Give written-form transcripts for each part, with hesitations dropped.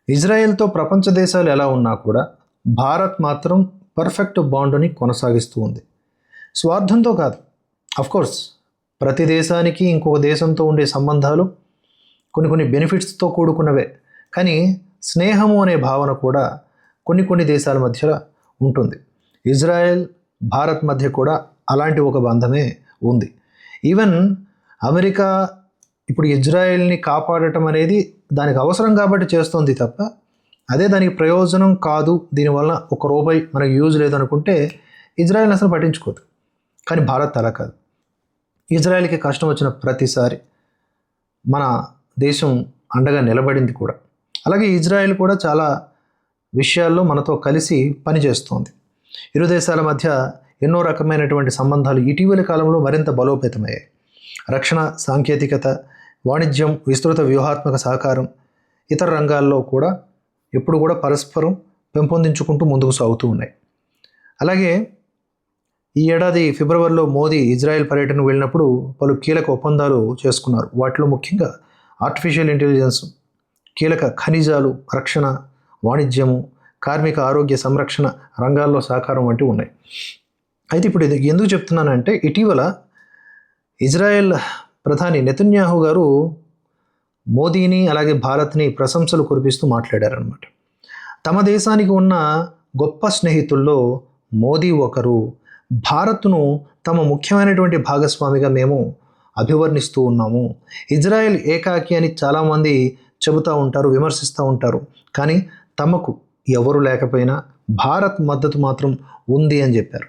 ఇజ్రాయెల్తో ప్రపంచ దేశాలు ఎలా ఉన్నా కూడా భారత్ మాత్రం పర్ఫెక్ట్ బాండ్ని కొనసాగిస్తూ ఉంది. స్వార్థంతో కాదు, అఫ్కోర్స్ ప్రతి దేశానికి ఇంకొక దేశంతో ఉండే సంబంధాలు కొన్ని బెనిఫిట్స్తో కూడుకున్నవే. కానీ స్నేహము అనే భావన కూడా కొన్ని దేశాల మధ్య ఉంటుంది. ఇజ్రాయెల్ భారత్ మధ్య కూడా అలాంటి ఒక బంధమే ఉంది. ఈవెన్ అమెరికా ఇప్పుడు ఇజ్రాయెల్ని కాపాడటం అనేది దానికి అవసరం కాబట్టి చేస్తుంది తప్ప అదే దానికి ప్రయోజనం కాదు, దీనివల్ల ₹1 మనకు యూజ్ లేదనుకుంటే ఇజ్రాయెల్ అసలు పట్టించుకోదు. కానీ భారత్ అలా కాదు. ఇజ్రాయెల్కి కష్టం వచ్చిన ప్రతిసారి మన దేశం అండగా నిలబడింది కూడా. అలాగే ఇజ్రాయెల్ కూడా చాలా విషయాల్లో మనతో కలిసి పనిచేస్తోంది. ఇరు దేశాల మధ్య ఎన్నో రకమైనటువంటి సంబంధాలు ఇటీవలి కాలంలో మరింత బలోపేతమయ్యాయి. రక్షణ, సాంకేతికత, వాణిజ్యం, విస్తృత వ్యూహాత్మక సహకారం, ఇతర రంగాల్లో కూడా ఎప్పుడు కూడా పరస్పరం పెంపొందించుకుంటూ ముందుకు సాగుతూ ఉన్నాయి. అలాగే ఈ ఏడాది ఫిబ్రవరిలో మోదీ ఇజ్రాయెల్ పర్యటనకు వెళ్ళినప్పుడు పలు కీలక ఒప్పందాలు చేసుకున్నారు. వాటిలో ముఖ్యంగా ఆర్టిఫిషియల్ ఇంటెలిజెన్స్, కీలక ఖనిజాలు, రక్షణ, వాణిజ్యము, కార్మిక ఆరోగ్య సంరక్షణ రంగాల్లో సహకారం వంటివి ఉన్నాయి. అయితే ఇప్పుడు ఇది ఎందుకు చెప్తున్నానంటే, ఇటీవల ఇజ్రాయెల్ ప్రధాని నెతన్యాహు గారు మోదీని అలాగే భారత్ని ప్రశంసలు కురిపిస్తూ మాట్లాడారనమాట. తమ దేశానికి ఉన్న గొప్ప స్నేహితుల్లో మోదీ ఒకరు, భారత్ను తమ ముఖ్యమైనటువంటి భాగస్వామిగా మేము అభివర్ణిస్తూ ఉన్నాము. ఇజ్రాయెల్ ఏకాకి అని చాలామంది చెబుతూ ఉంటారు, విమర్శిస్తూ ఉంటారు. కానీ తమకు ఎవరు లేకపోయినా భారత్ మద్దతు మాత్రం ఉంది అని చెప్పారు.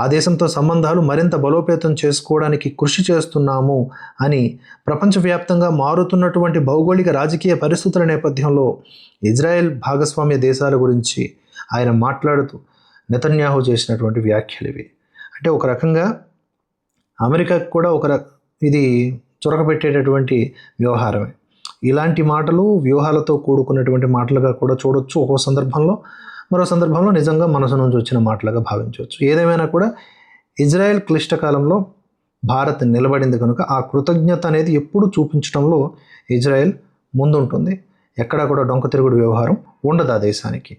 ఆ దేశంతో సంబంధాలు మరింత బలోపేతం చేసుకోవడానికి కృషి చేస్తున్నాము అని ప్రపంచవ్యాప్తంగా మారుతున్నటువంటి భౌగోళిక రాజకీయ పరిస్థితుల నేపథ్యంలో ఇజ్రాయెల్ భాగస్వామ్య దేశాల గురించి ఆయన మాట్లాడుతూ నెతన్యాహు చేసినటువంటి వ్యాఖ్యలు ఇవి. అంటే ఒక రకంగా అమెరికాకు కూడా ఇది చొరకపెట్టేటటువంటి వ్యవహారమే. ఇలాంటి మాటలు వ్యూహాలతో కూడుకున్నటువంటి మాటలుగా కూడా చూడొచ్చు ఒక్కో సందర్భంలో. మరో సందర్భంలో నిజంగా మనసు నుంచి వచ్చిన మాటలుగా భావించవచ్చు. ఏదేమైనా కూడా ఇజ్రాయెల్ క్లిష్టకాలంలో భారత్ నిలబడింది కనుక ఆ కృతజ్ఞత అనేది ఎప్పుడు చూపించడంలో ఇజ్రాయెల్ ముందుంటుంది. ఎక్కడా కూడా డొంక తిరుగుడు వ్యవహారం ఉండదు ఆ దేశానికి.